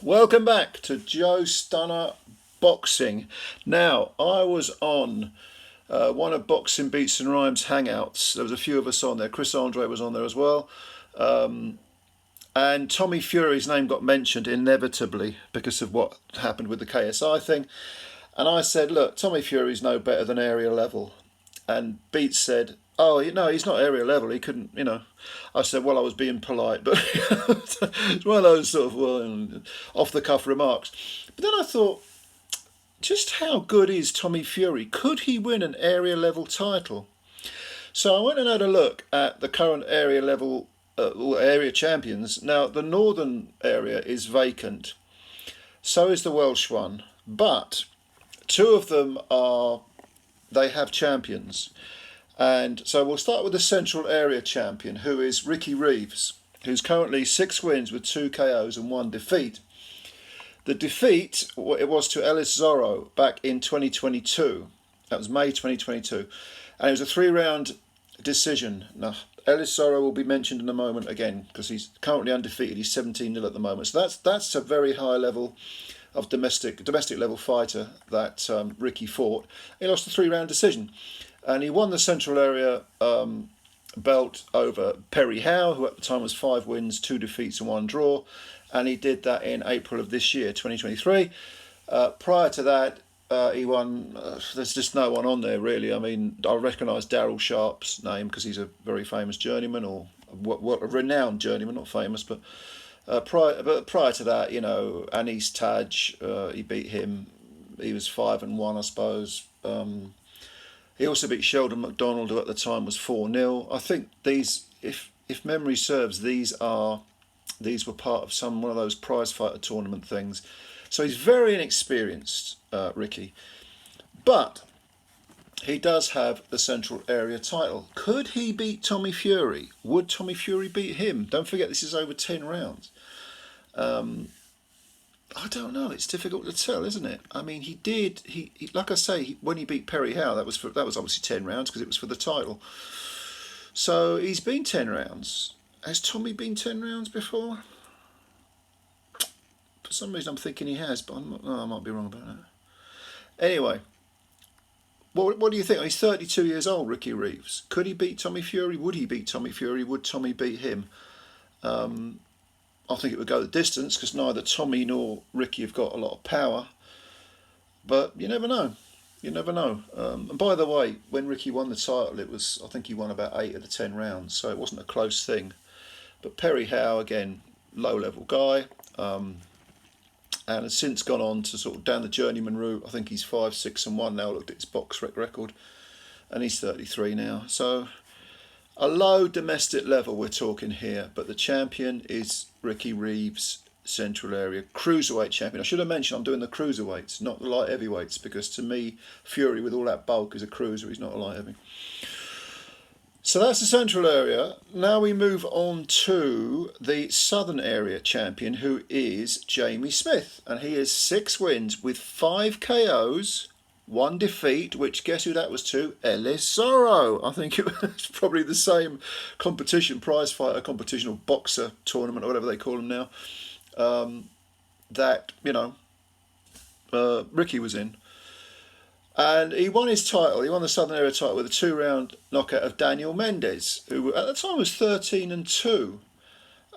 Welcome back to Joe Stunner Boxing. Now, I was on one of Boxing Beats and Rhymes hangouts. There was a few of us on there. Chris Andre was on there as well. And Tommy Fury's name got mentioned inevitably because of what happened with the KSI thing. And I said, look, Tommy Fury's no better than area level. And Beats said, oh, no, he's not area level. He couldn't. I said, well, I was being polite, but it's one of those sort of off the cuff remarks. But then I thought, just how good is Tommy Fury? Could he win an area level title? So I went and had a look at the current area level area champions. Now, the northern area is vacant. So is the Welsh one. But two of them they have champions. And so we'll start with the central area champion, who is Ricky Reeves, who's currently 6 wins with 2 KOs and 1 defeat. The defeat, it was to Ellis Zorro back in 2022. That was May 2022. And it was a 3-round decision. Now, Ellis Zorro will be mentioned in a moment again, because he's currently undefeated. He's 17-0 at the moment. So that's a very high level of domestic level fighter that Ricky fought. He lost a 3-round decision. And he won the central area belt over Perry Howe, who at the time was 5 wins, 2 defeats and 1 draw. And he did that in April of this year, 2023. Prior to that, he won. There's just no one on there, really. I mean, I recognise Daryl Sharp's name because he's a very famous journeyman, or a renowned journeyman, not famous. But prior to that, Anis Taj, he beat him. He was 5-1, I suppose. He also beat Sheldon McDonald, who at the time was 4-0. I think these, if memory serves, these were part of one of those prize fighter tournament things. So he's very inexperienced, Ricky. But he does have the central area title. Could he beat Tommy Fury? Would Tommy Fury beat him? Don't forget, this is over 10 rounds. I don't know. It's difficult to tell, isn't it? I mean, he did. He like I say, when he beat Perry Howe, that was obviously 10 rounds because it was for the title. So he's been 10 rounds. Has Tommy been 10 rounds before? For some reason, I'm thinking he has, but I might be wrong about that. Anyway, what do you think? He's 32 years old, Ricky Reeves. Could he beat Tommy Fury? Would he beat Tommy Fury? Would Tommy beat him? I think it would go the distance because neither Tommy nor Ricky have got a lot of power. But you never know. You never know. And by the way, when Ricky won the title, I think he won about 8 of the 10 rounds, so it wasn't a close thing. But Perry Howe, again, low-level guy, and has since gone on to sort of down the journeyman route. I think he's 5-6-1 now. I looked at his box record, and he's 33 now. So a low domestic level we're talking here, but the champion is Ricky Reeves, central area cruiserweight champion. I should have mentioned I'm doing the cruiserweights, not the light heavyweights, because to me, Fury with all that bulk is a cruiser. He's not a light heavy. So that's the central area. Now we move on to the southern area champion, who is Jamie Smith, and he has 6 wins with 5 KOs. 1 defeat, which guess who that was to? Ellis Zorro. I think it was probably the same competition, prize fighter competition or boxer tournament or whatever they call them now, that, Ricky was in. And he won his title. He won the Southern Area title with a 2-round knockout of Daniel Mendes, who at the time was 13-2.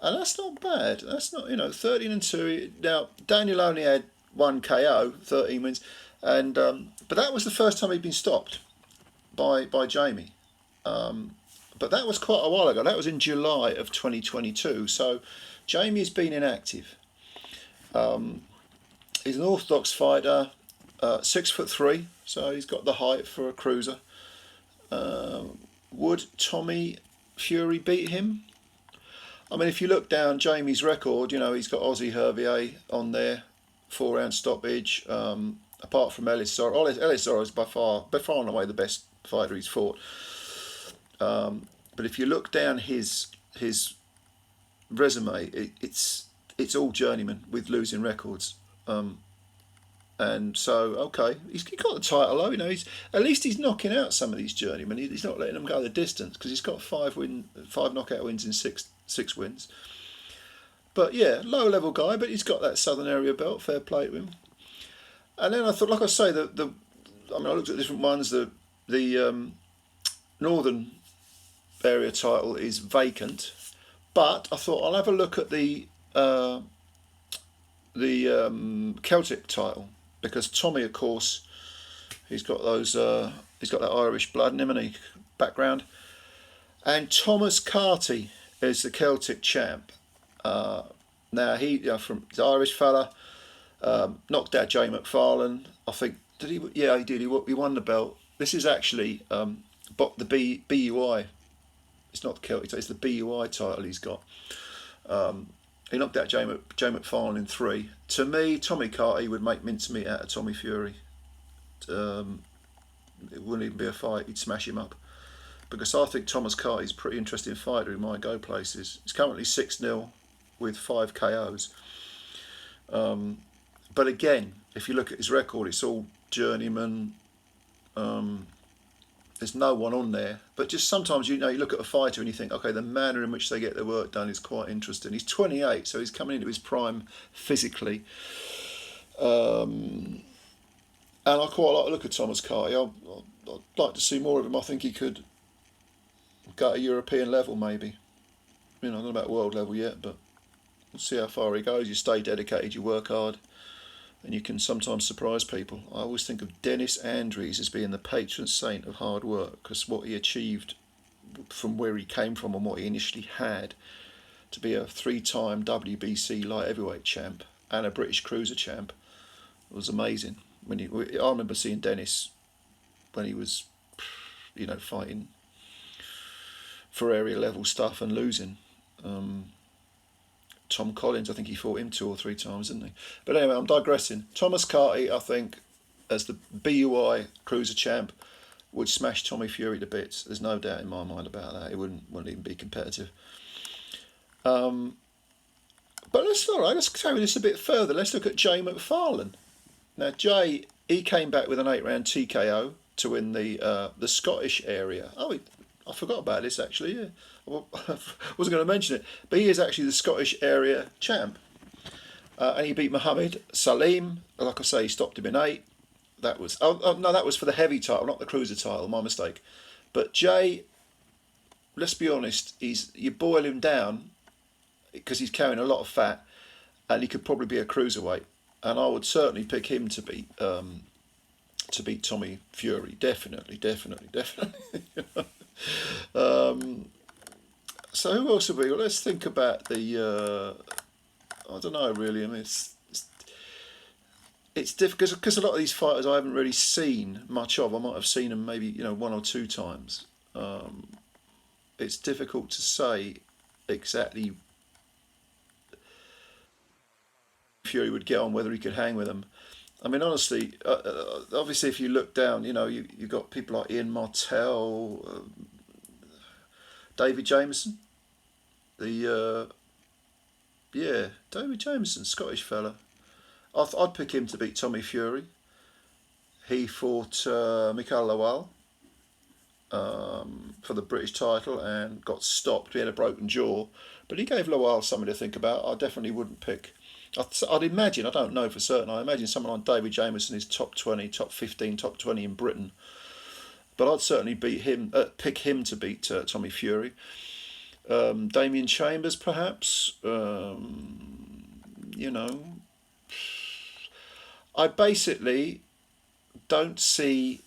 And that's not bad. That's not, 13-2. Now, Daniel only had 1 KO, 13 wins. And but that was the first time he'd been stopped by Jamie. But that was quite a while ago. That was in July of 2022. So Jamie's been inactive. He's an orthodox fighter, 6'3", so he's got the height for a cruiser. Would Tommy Fury beat him? I mean, if you look down Jamie's record, he's got Ozzy Hervier on there, 4-round stoppage. Apart from Ellis Zorro, Ellis Zorro is by far and away the best fighter he's fought. But if you look down his resume, it's all journeyman with losing records. And so, okay, he's got the title though. At least he's knocking out some of these journeymen. He's not letting them go the distance because he's got 5 knockout wins in six wins. But yeah, low level guy, but he's got that southern area belt. Fair play to him. And then I thought, like I say, I mean, I looked at different ones. The northern area title is vacant, but I thought I'll have a look at the Celtic title, because Tommy, of course, he's got he's got that Irish blood in him, and background. And Thomas Carty is the Celtic champ. Now from the Irish fella, knocked out Jay McFarland. I think did he? Yeah, he did. He won the belt. This is actually the BUI. It's not the Celtic. It's the BUI title he's got. He knocked out Jay McFarland in 3. To me, Tommy Carty would make mincemeat out of Tommy Fury. It wouldn't even be a fight. He'd smash him up. Because I think Thomas Carty's a pretty interesting fighter who might go places. He's currently 6-0 with 5 KOs. But again, if you look at his record, it's all journeyman. There's no one on there. But just sometimes, you look at a fighter and you think, okay, the manner in which they get their work done is quite interesting. He's 28, so he's coming into his prime physically. And I quite like to look at Thomas Carty. I'd like to see more of him. I think he could go at a European level, maybe. I don't know about world level yet, but we'll see how far he goes. You stay dedicated, you work hard, and you can sometimes surprise people. I always think of Dennis Andrews as being the patron saint of hard work, because what he achieved from where he came from and what he initially had to be a 3-time WBC light heavyweight champ and a British cruiser champ was amazing. I remember seeing Dennis when he was, fighting for area level stuff and losing. Tom Collins, I think he fought him 2 or 3 times, didn't he? But anyway, I'm digressing. Thomas Carty, I think, as the BUI cruiser champ, would smash Tommy Fury to bits. There's no doubt in my mind about that. It wouldn't even be competitive. But let's carry this a bit further. Let's look at Jay McFarland. Now, Jay, he came back with an 8-round TKO to win the Scottish area. Oh, I forgot about this, actually, yeah. I wasn't going to mention it, but he is actually the Scottish area champ. And he beat Mohammed Salim. Like I say, he stopped him in 8. That was that was for the heavy title, not the cruiser title. My mistake. But Jay, let's be honest, you boil him down because he's carrying a lot of fat, and he could probably be a cruiserweight. And I would certainly pick him to beat Tommy Fury. Definitely. So who else have we got? Let's think about the. I don't know really. I mean, it's difficult because a lot of these fighters I haven't really seen much of. I might have seen them maybe 1 or 2 times. It's difficult to say exactly Fury would get on, whether he could hang with them. I mean, honestly, obviously, if you look down, you've got people like Ian Martell, David Jameson. David Jameson, Scottish fella. I'd pick him to beat Tommy Fury. He fought Michael Lawal for the British title and got stopped. He had a broken jaw, but he gave Lawal something to think about. I definitely wouldn't pick. I'd imagine, I don't know for certain, I imagine someone like David Jameson is top 20, top 15, top 20 in Britain. But I'd certainly pick him to beat Tommy Fury. Damien Chambers, perhaps. I basically don't see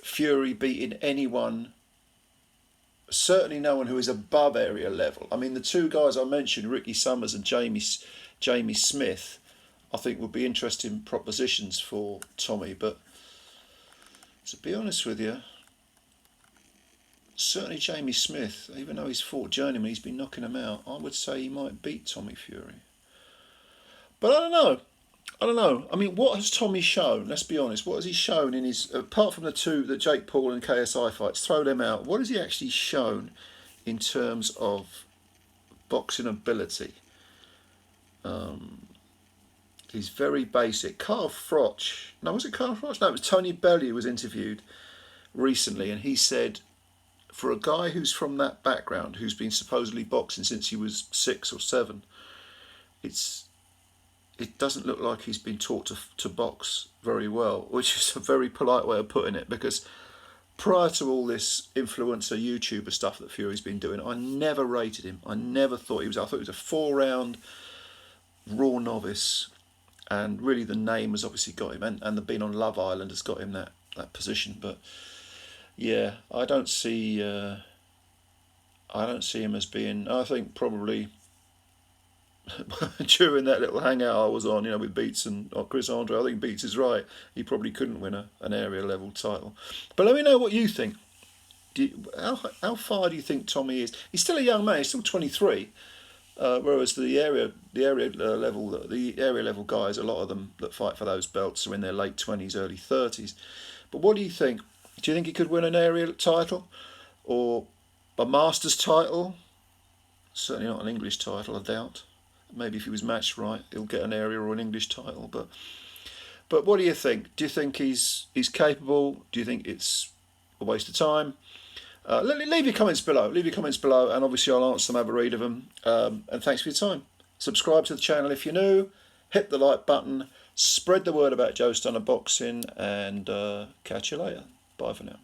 Fury beating anyone, certainly no one who is above area level. I mean, the 2 guys I mentioned, Ricky Summers and Jamie Smith, I think would be interesting propositions for Tommy. But to be honest with you, certainly Jamie Smith, even though he's fought journeyman, he's been knocking him out. I would say he might beat Tommy Fury. But I don't know. I mean, what has Tommy shown? Let's be honest. What has he shown in his, apart from the 2, the Jake Paul and KSI fights, throw them out. What has he actually shown in terms of boxing ability? He's very basic. Carl Froch. No, was it Carl Froch? No, it was Tony Bellew who was interviewed recently, and he said, for a guy who's from that background, who's been supposedly boxing since he was 6 or 7, it doesn't look like he's been taught to box very well, which is a very polite way of putting it, because prior to all this influencer YouTuber stuff that Fury's been doing, I never rated him. I never thought he was. I thought he was a 4-round raw novice, and really the name has obviously got him, and the being on Love Island has got him that position. But yeah, I don't see him as being. I think probably during that little hangout I was on, with Beats and Chris Andre, I think Beats is right. He probably couldn't win an area level title. But let me know what you think. How far do you think Tommy is? He's still a young man. He's still 23. Whereas the area level guys, a lot of them that fight for those belts are in their late 20s, early 30s. But what do you think? Do you think he could win an area title or a Masters title? Certainly not an English title, I doubt. Maybe if he was matched right, he'll get an area or an English title. But what do you think? Do you think he's capable? Do you think it's a waste of time? Leave your comments below. And obviously I'll answer them, have a read of them. And thanks for your time. Subscribe to the channel if you're new. Hit the like button. Spread the word about Joe Stunner Boxing, and catch you later. Bye for now.